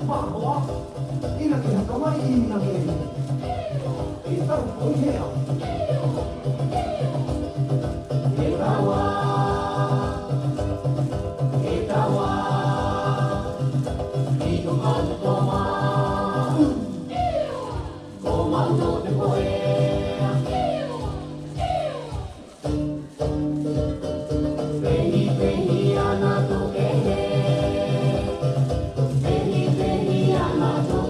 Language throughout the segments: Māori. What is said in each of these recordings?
Vamos, mira que la toma y mira que está muy bien. Comando de poea, Behi anato Behi anato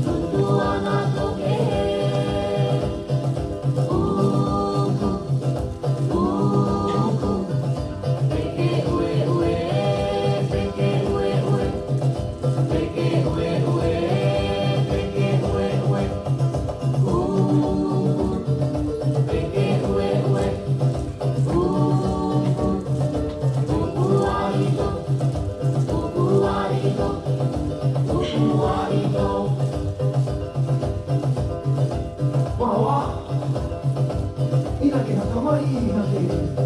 Tutu anato Peke ue ue, peke ue ue, peke ue ue, peke ue ue, peke ue ue, upuarito, upuarito, upuarito. Wow, mira que la toma y mira que